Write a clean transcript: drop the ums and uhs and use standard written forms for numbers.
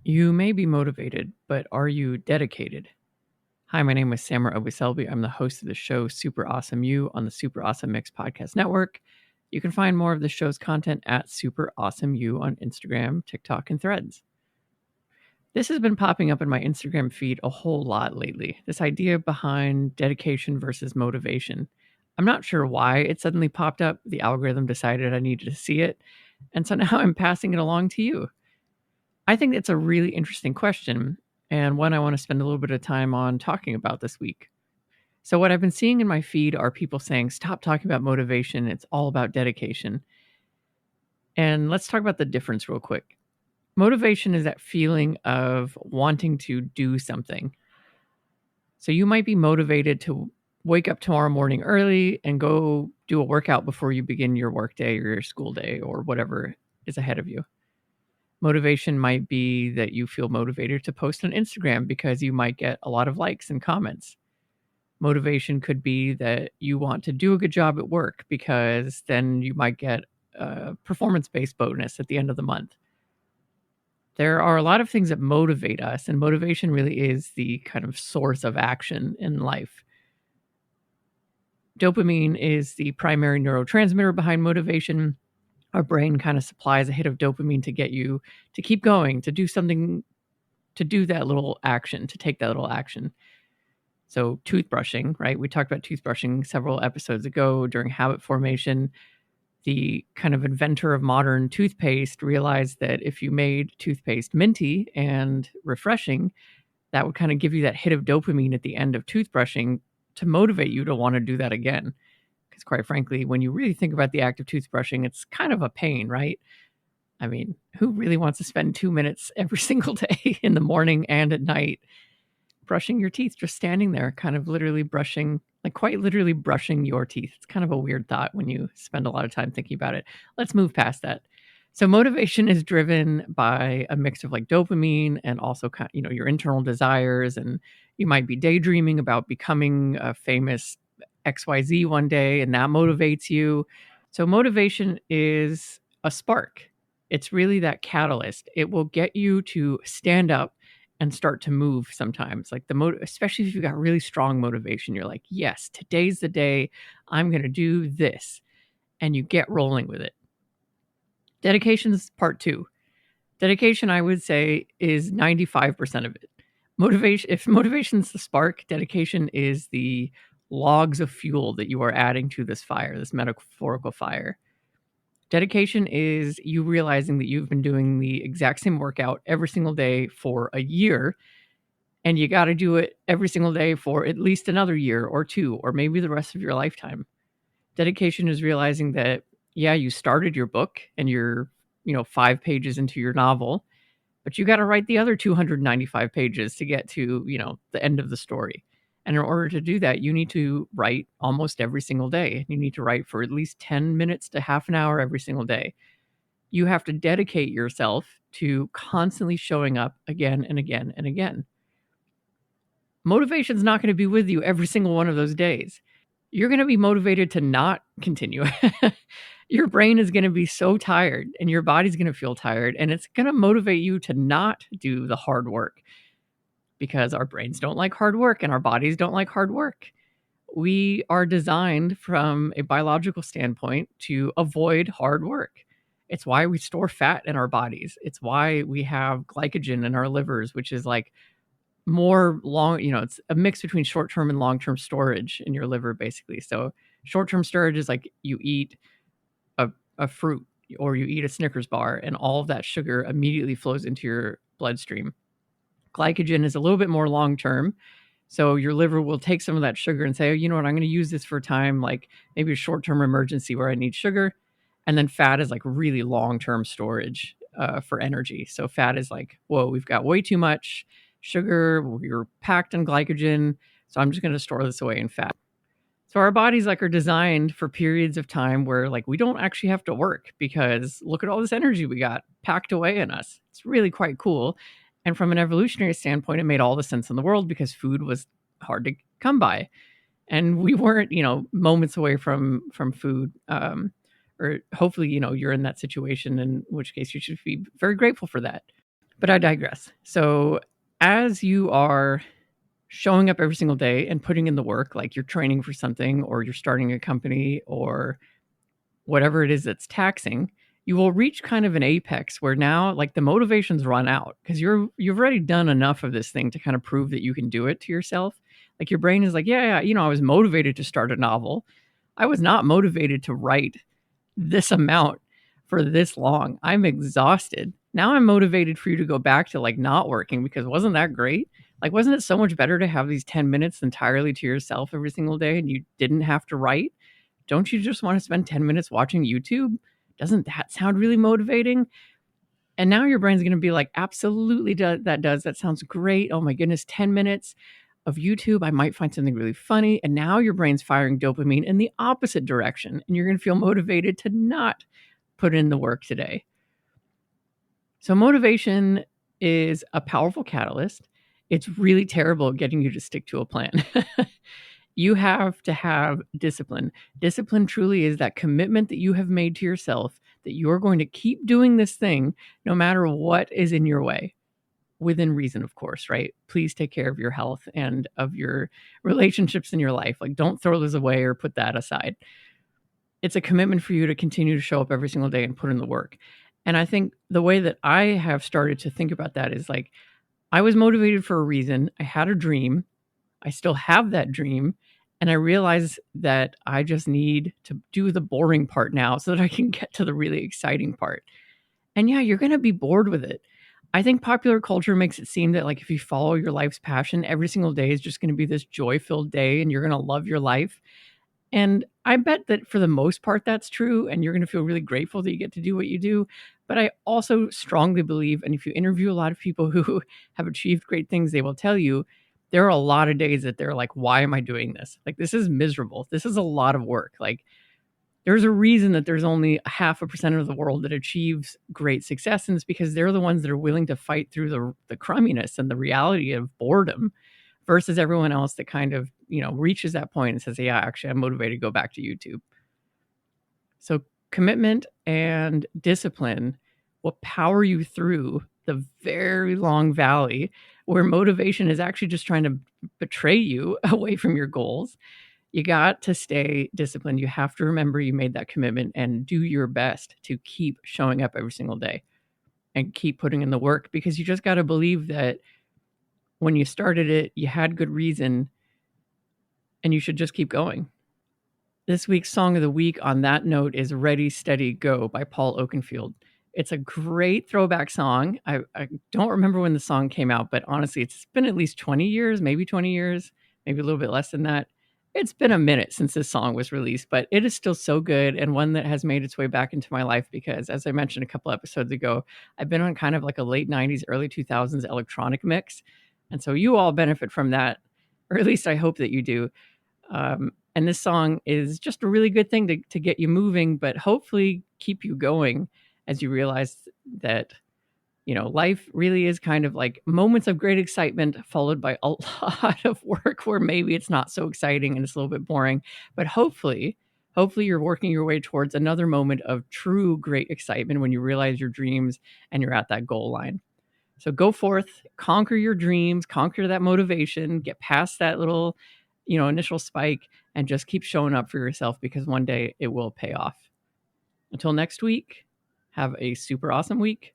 You may be motivated, but are you dedicated? Hi, my name is Samar Obiselby. I'm the host of the show Super Awesome You on the Super Awesome Mix Podcast Network. You can find more of the show's content at Super Awesome You on Instagram, TikTok, and Threads. This has been popping up in my Instagram feed a whole lot lately. This idea behind dedication versus motivation. I'm not sure why it suddenly popped up. The algorithm decided I needed to see it. And so now I'm passing it along to you. I think it's a really interesting question and one I want to spend a little bit of time on talking about this week. So, what I've been seeing in my feed are people saying, stop talking about motivation. It's all about dedication. And let's talk about the difference real quick. Motivation is that feeling of wanting to do something. So, you might be motivated to wake up tomorrow morning early and go do a workout before you begin your work day or your school day or whatever is ahead of you. Motivation might be that you feel motivated to post on Instagram because you might get a lot of likes and comments. Motivation could be that you want to do a good job at work because then you might get a performance-based bonus at the end of the month. There are a lot of things that motivate us, and motivation really is the kind of source of action in life. Dopamine is the primary neurotransmitter behind motivation. Our brain kind of supplies a hit of dopamine to get you to keep going, to do something, to do that little action, to take that little action. So toothbrushing, right? We talked about toothbrushing several episodes ago during habit formation. The kind of inventor of modern toothpaste realized that if you made toothpaste minty and refreshing, that would kind of give you that hit of dopamine at the end of toothbrushing to motivate you to want to do that again. Because quite frankly, when you really think about the act of toothbrushing, it's kind of a pain, right? I mean, who really wants to spend 2 minutes every single day in the morning and at night brushing your teeth, just standing there, kind of literally brushing, like quite literally brushing your teeth? It's kind of a weird thought when you spend a lot of time thinking about it. Let's move past that. So motivation is driven by a mix of like dopamine and also kind of, your internal desires, and you might be daydreaming about becoming a famous XYZ one day, and that motivates you. So motivation is a spark. It's really that catalyst. It will get you to stand up and start to move sometimes. Like especially if you've got really strong motivation, you're like, yes, today's the day I'm going to do this. And you get rolling with it. Dedication is part 2. Dedication, I would say, is 95% of it. Motivation, if motivation's the spark, dedication is the logs of fuel that you are adding to this fire, this metaphorical fire. Dedication is you realizing that you've been doing the exact same workout every single day for a year, and you got to do it every single day for at least another year or 2, or maybe the rest of your lifetime. Dedication is realizing that, yeah, you started your book and you're, 5 pages into your novel, but you got to write the other 295 pages to get to, the end of the story. And in order to do that, you need to write almost every single day. You need to write for at least 10 minutes to half an hour every single day. You have to dedicate yourself to constantly showing up again and again and again. Motivation's not going to be with you every single one of those days. You're going to be motivated to not continue. Your brain is going to be so tired and your body's going to feel tired, and it's going to motivate you to not do the hard work because our brains don't like hard work and our bodies don't like hard work. We are designed from a biological standpoint to avoid hard work. It's why we store fat in our bodies. It's why we have glycogen in our livers, which is like more long, it's a mix between short-term and long-term storage in your liver, basically. So short-term storage is like you eat a fruit or you eat a Snickers bar and all of that sugar immediately flows into your bloodstream. Glycogen is a little bit more long-term. So your liver will take some of that sugar and say, oh, you know what, I'm going to use this for a time, like maybe a short-term emergency where I need sugar. And then fat is like really long-term storage for energy. So fat is like, whoa, we've got way too much sugar. We're packed in glycogen. So I'm just going to store this away in fat. So our bodies are designed for periods of time where we don't actually have to work because look at all this energy we got packed away in us. It's really quite cool. And from an evolutionary standpoint, it made all the sense in the world because food was hard to come by. And we weren't, moments away from food. Or hopefully, you're in that situation, in which case you should be very grateful for that. But I digress. So as you are showing up every single day and putting in the work, like you're training for something or you're starting a company or whatever it is that's taxing, you will reach kind of an apex where now like the motivations run out because you've already done enough of this thing to kind of prove that you can do it to yourself. Like your brain is like, yeah, I was motivated to start a novel. I was not motivated to write this amount for this long. I'm exhausted. Now I'm motivated for you to go back to like not working because wasn't that great? Like, wasn't it so much better to have these 10 minutes entirely to yourself every single day and you didn't have to write? Don't you just want to spend 10 minutes watching YouTube? Doesn't that sound really motivating? And now your brain's going to be like, absolutely, that does. That sounds great. Oh my goodness, 10 minutes of YouTube. I might find something really funny. And now your brain's firing dopamine in the opposite direction. And you're going to feel motivated to not put in the work today. So motivation is a powerful catalyst. It's really terrible at getting you to stick to a plan. You have to have discipline. Discipline truly is that commitment that you have made to yourself that you're going to keep doing this thing no matter what is in your way. Within reason, of course, right? Please take care of your health and of your relationships in your life. Like, don't throw those away or put that aside. It's a commitment for you to continue to show up every single day and put in the work. And I think the way that I have started to think about that is like, I was motivated for a reason. I had a dream. I still have that dream. And I realize that I just need to do the boring part now so that I can get to the really exciting part. And yeah, you're going to be bored with it. I think popular culture makes it seem that like if you follow your life's passion, every single day is just going to be this joy-filled day and you're going to love your life. And I bet that for the most part that's true and you're going to feel really grateful that you get to do what you do. But I also strongly believe, and if you interview a lot of people who have achieved great things, they will tell you there are a lot of days that they're like, why am I doing this? Like, this is miserable. This is a lot of work. Like, there's a reason that there's only 0.5% of the world that achieves great success. And it's because they're the ones that are willing to fight through the crumminess and the reality of boredom versus everyone else that kind of, reaches that point and says, yeah, actually, I'm motivated to go back to YouTube. So commitment and discipline will power you through the very long valley where motivation is actually just trying to betray you away from your goals. You got to stay disciplined. You have to remember you made that commitment and do your best to keep showing up every single day and keep putting in the work because you just got to believe that when you started it, you had good reason and you should just keep going. This week's song of the week on that note is Ready, Steady, Go by Paul Oakenfold. It's a great throwback song. I don't remember when the song came out, but honestly, it's been at least 20 years, maybe 20 years, maybe a little bit less than that. It's been a minute since this song was released, but it is still so good and one that has made its way back into my life because, as I mentioned a couple episodes ago, I've been on kind of like a late 90s, early 2000s electronic mix. And so you all benefit from that, or at least I hope that you do. And this song is just a really good thing to get you moving, but hopefully keep you going as you realize that, life really is kind of like moments of great excitement followed by a lot of work where maybe it's not so exciting and it's a little bit boring. But hopefully you're working your way towards another moment of true great excitement when you realize your dreams and you're at that goal line. So go forth, conquer your dreams, conquer that motivation, get past that little, initial spike and just keep showing up for yourself because one day it will pay off. Until next week, have a super awesome week.